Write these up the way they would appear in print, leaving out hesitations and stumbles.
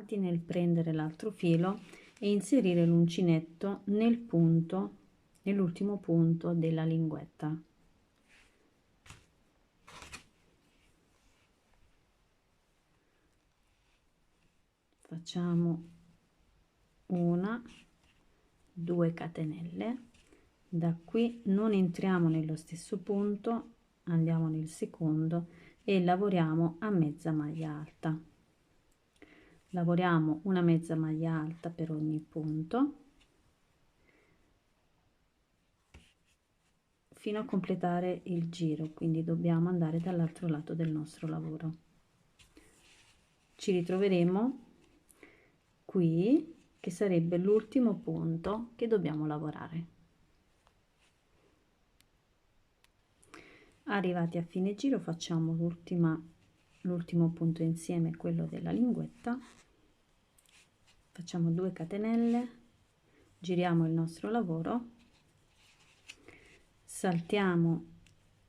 avanti nel prendere l'altro filo e inserire l'uncinetto nel punto, nell'ultimo punto della linguetta. Facciamo 1, 2 catenelle. Da qui non entriamo nello stesso punto, andiamo nel secondo e lavoriamo a mezza maglia alta. Lavoriamo una mezza maglia alta per ogni punto fino a completare il giro, quindi dobbiamo andare dall'altro lato del nostro lavoro. Ci ritroveremo qui, che sarebbe l'ultimo punto che dobbiamo lavorare. Arrivati a fine giro facciamo l'ultimo punto insieme, quello della linguetta, facciamo 2 catenelle, giriamo il nostro lavoro, saltiamo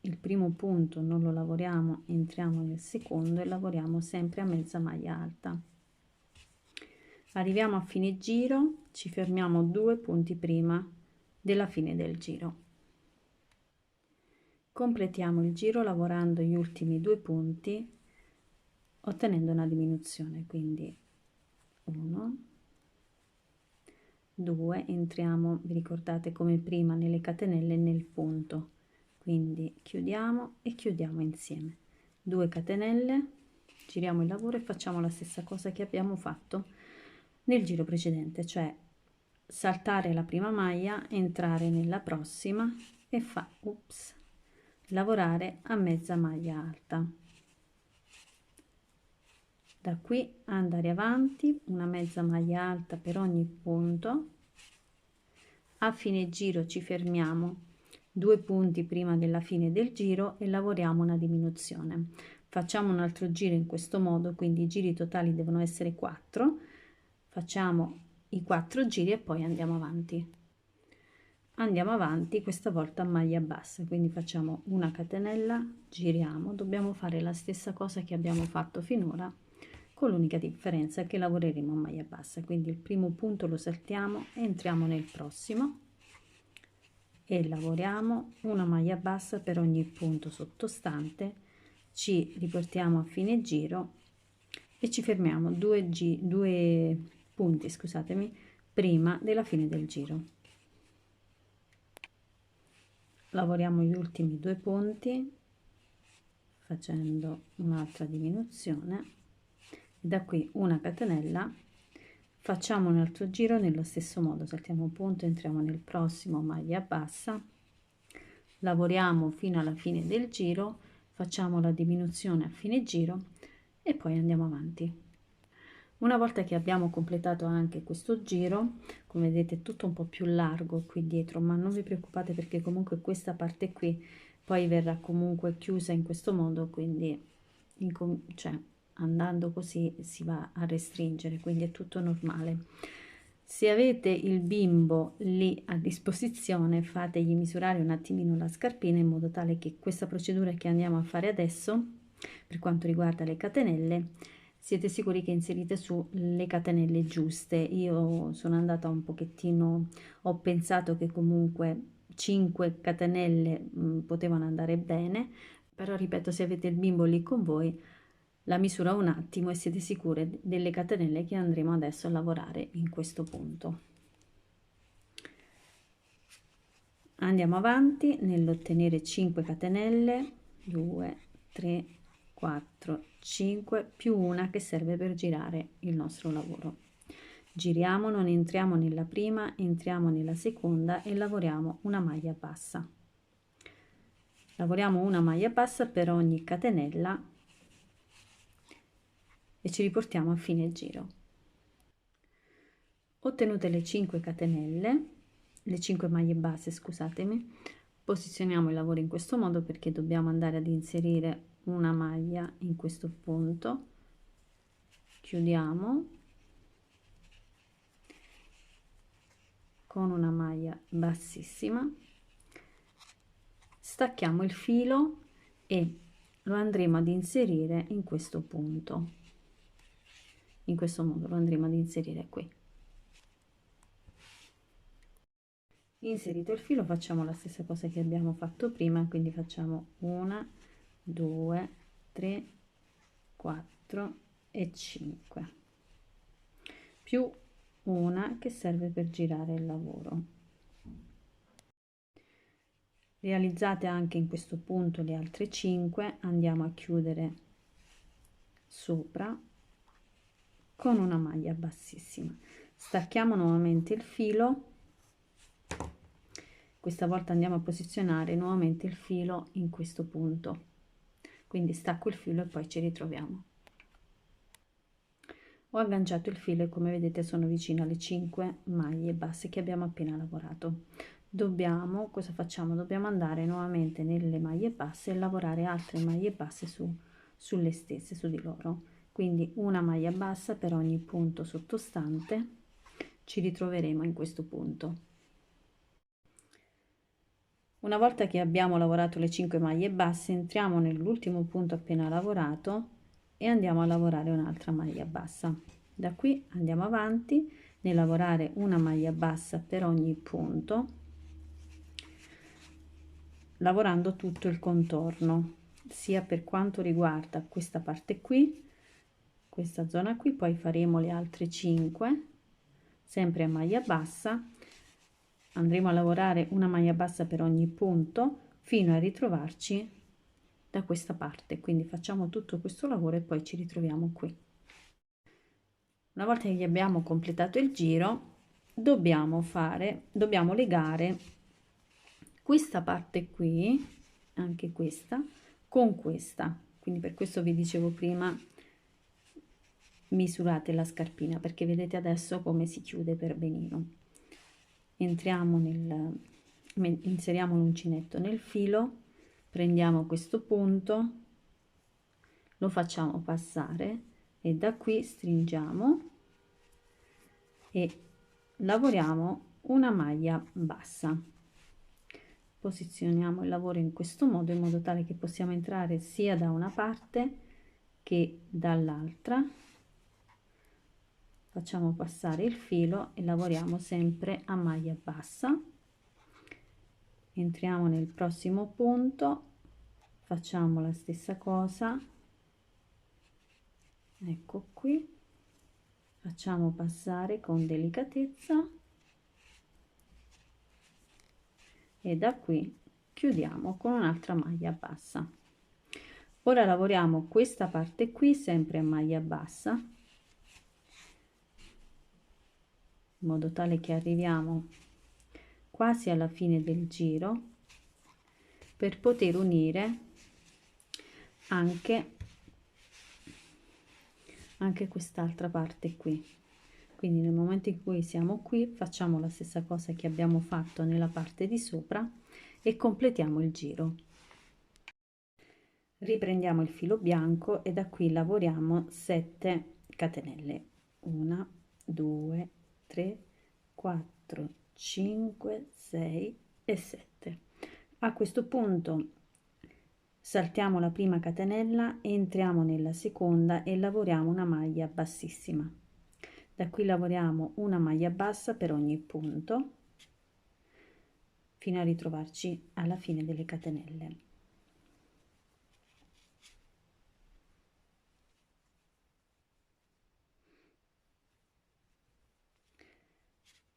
il primo punto, non lo lavoriamo, entriamo nel secondo e lavoriamo sempre a mezza maglia alta. Arriviamo a fine giro, ci fermiamo 2 punti prima della fine del giro. Completiamo il giro lavorando gli ultimi 2 punti ottenendo una diminuzione, quindi 1, 2, entriamo, vi ricordate come prima, nelle catenelle nel punto, quindi chiudiamo e chiudiamo insieme, 2 catenelle, giriamo il lavoro e facciamo la stessa cosa che abbiamo fatto nel giro precedente, cioè saltare la prima maglia, entrare nella prossima e lavorare a mezza maglia alta. Da qui andare avanti, una mezza maglia alta per ogni punto. A fine giro ci fermiamo 2 punti prima della fine del giro e lavoriamo una diminuzione. Facciamo un altro giro in questo modo, quindi i giri totali devono essere 4. Facciamo i 4 giri e poi andiamo avanti. Andiamo avanti questa volta a maglia bassa, quindi facciamo una catenella, giriamo, dobbiamo fare la stessa cosa che abbiamo fatto finora, con l'unica differenza che lavoreremo a maglia bassa, quindi il primo punto lo saltiamo, entriamo nel prossimo e lavoriamo una maglia bassa per ogni punto sottostante, ci riportiamo a fine giro e ci fermiamo 2 punti, scusatemi, prima della fine del giro. Lavoriamo gli ultimi 2 punti facendo un'altra diminuzione e da qui una catenella, facciamo un altro giro nello stesso modo, saltiamo un punto, entriamo nel prossimo, maglia bassa, lavoriamo fino alla fine del giro, facciamo la diminuzione a fine giro e poi andiamo avanti. Una volta che abbiamo completato anche questo giro, come vedete è tutto un po' più largo qui dietro, ma non vi preoccupate perché comunque questa parte qui poi verrà comunque chiusa in questo modo, quindi cioè, andando così si va a restringere, quindi è tutto normale. Se avete il bimbo lì a disposizione, fategli misurare un attimino la scarpina in modo tale che questa procedura che andiamo a fare adesso, per quanto riguarda le catenelle, siete sicuri che inserite su le catenelle giuste. Io sono andata un pochettino, ho pensato che comunque 5 catenelle potevano andare bene, però ripeto, se avete il bimbo lì con voi, la misura un attimo e siete sicure delle catenelle che andremo adesso a lavorare in questo punto. Andiamo avanti nell'ottenere 5 catenelle, 2, 3, 4, 5 più una che serve per girare il nostro lavoro. Giriamo, non entriamo nella prima, entriamo nella seconda e lavoriamo una maglia bassa. Lavoriamo una maglia bassa per ogni catenella e ci riportiamo a fine giro. Ottenute le 5 catenelle, le 5 maglie basse, scusatemi, posizioniamo il lavoro in questo modo perché dobbiamo andare ad inserire una maglia in questo punto, chiudiamo con una maglia bassissima, stacchiamo il filo e lo andremo ad inserire in questo punto. in questo modo lo andremo ad inserire qui. Inserito il filo facciamo la stessa cosa che abbiamo fatto prima, quindi facciamo 1, 2, 3, 4 e 5 più una che serve per girare il lavoro. Realizzate anche in questo punto le altre 5, andiamo a chiudere sopra con una maglia bassissima. Stacchiamo nuovamente il filo, questa volta andiamo a posizionare nuovamente il filo in questo punto, quindi stacco il filo e poi ci ritroviamo. Ho agganciato il filo e come vedete sono vicino alle 5 maglie basse che abbiamo appena lavorato. Cosa facciamo? Dobbiamo andare nuovamente nelle maglie basse e lavorare altre maglie basse sulle stesse, su di loro. Quindi una maglia bassa per ogni punto sottostante, ci ritroveremo in questo punto. Una volta che abbiamo lavorato le 5 maglie basse, entriamo nell'ultimo punto appena lavorato e andiamo a lavorare un'altra maglia bassa. Da qui andiamo avanti nel lavorare una maglia bassa per ogni punto, lavorando tutto il contorno, sia per quanto riguarda questa parte qui, questa zona qui, poi faremo le altre 5 sempre a maglia bassa, andremo a lavorare una maglia bassa per ogni punto fino a ritrovarci da questa parte, quindi facciamo tutto questo lavoro e poi ci ritroviamo qui. Una volta che abbiamo completato il giro dobbiamo legare questa parte qui, anche questa, con questa, quindi per questo vi dicevo prima misurate la scarpina, perché vedete adesso come si chiude per benino. Inseriamo l'uncinetto nel filo, prendiamo questo punto, lo facciamo passare e da qui stringiamo e lavoriamo una maglia bassa. Posizioniamo il lavoro in questo modo, in modo tale che possiamo entrare sia da una parte che dall'altra. Facciamo passare il filo e lavoriamo sempre a maglia bassa. Entriamo nel prossimo punto, facciamo la stessa cosa, ecco qui, facciamo passare con delicatezza e da qui chiudiamo con un'altra maglia bassa. Ora lavoriamo questa parte qui sempre a maglia bassa, in modo tale che arriviamo quasi alla fine del giro per poter unire anche quest'altra parte qui. Quindi nel momento in cui siamo qui facciamo la stessa cosa che abbiamo fatto nella parte di sopra e completiamo il giro. Riprendiamo il filo bianco e da qui lavoriamo 7 catenelle, 1 2 3 4 5 6 e 7. A questo punto saltiamo la prima catenella, entriamo nella seconda e lavoriamo una maglia bassissima. Da qui lavoriamo una maglia bassa per ogni punto fino a ritrovarci alla fine delle catenelle.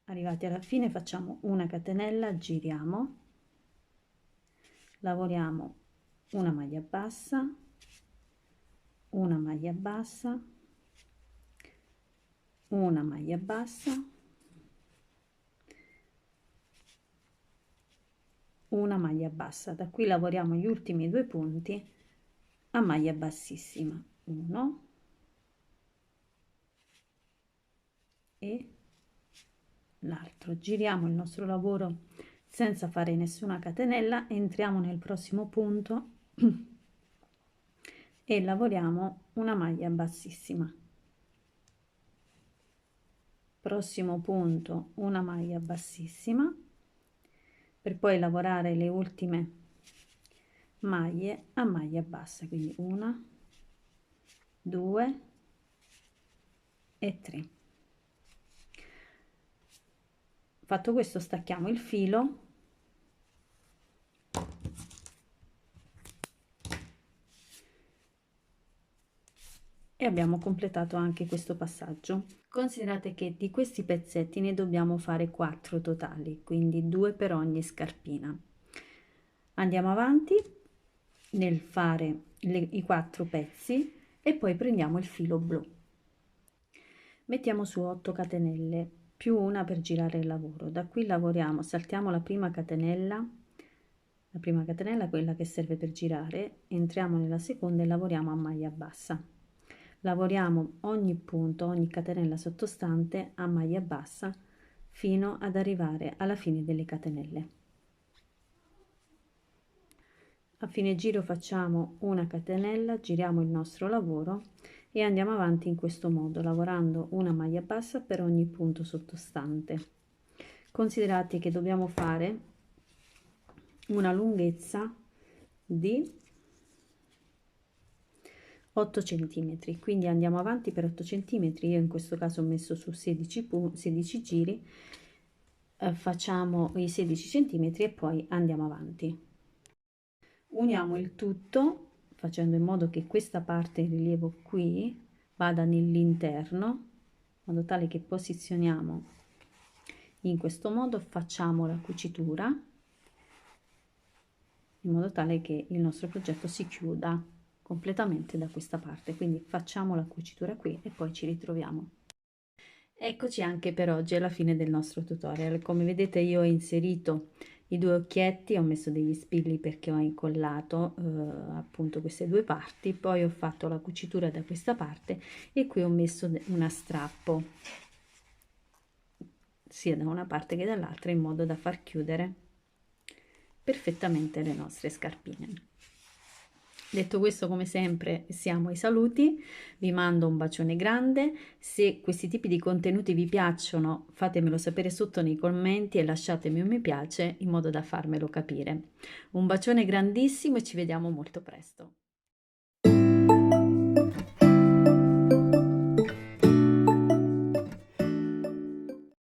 Arrivati alla fine facciamo una catenella, giriamo, lavoriamo una maglia bassa, una maglia bassa, una maglia bassa, una maglia bassa. Da qui lavoriamo gli ultimi 2 punti a maglia bassissima, 1 e l'altro. Giriamo il nostro lavoro senza fare nessuna catenella, entriamo nel prossimo punto e lavoriamo una maglia bassissima. Prossimo punto, una maglia bassissima, per poi lavorare le ultime maglie a maglia bassa, quindi 1 2 e 3. Fatto questo, stacchiamo il filo e abbiamo completato anche questo passaggio. Considerate che di questi pezzetti ne dobbiamo fare 4 totali, quindi 2 per ogni scarpina. Andiamo avanti nel fare i 4 pezzi e poi prendiamo il filo blu. Mettiamo su 8 catenelle più una per girare il lavoro. Da qui lavoriamo, saltiamo la prima catenella, quella che serve per girare, entriamo nella seconda e lavoriamo a maglia bassa. Lavoriamo ogni punto, ogni catenella sottostante a maglia bassa fino ad arrivare alla fine delle catenelle. A fine giro facciamo una catenella, giriamo il nostro lavoro e andiamo avanti in questo modo, lavorando una maglia bassa per ogni punto sottostante. Considerate che dobbiamo fare una lunghezza di 8 centimetri, quindi andiamo avanti per 8 centimetri. Io in questo caso ho messo su 16 giri, facciamo i 16 centimetri e poi andiamo avanti. Uniamo il tutto facendo in modo che questa parte in rilievo qui vada nell'interno, in modo tale che posizioniamo in questo modo, facciamo la cucitura in modo tale che il nostro progetto si chiuda completamente da questa parte. Quindi facciamo la cucitura qui e poi ci ritroviamo. Eccoci anche per oggi alla fine del nostro tutorial. Come vedete io ho inserito i 2 occhietti, ho messo degli spilli perché ho incollato appunto queste 2 parti, poi ho fatto la cucitura da questa parte e qui ho messo una strappo sia da una parte che dall'altra in modo da far chiudere perfettamente le nostre scarpine. Detto questo, come sempre siamo ai saluti, vi mando un bacione grande. Se questi tipi di contenuti vi piacciono fatemelo sapere sotto nei commenti e lasciatemi un mi piace in modo da farmelo capire. Un bacione grandissimo e ci vediamo molto presto.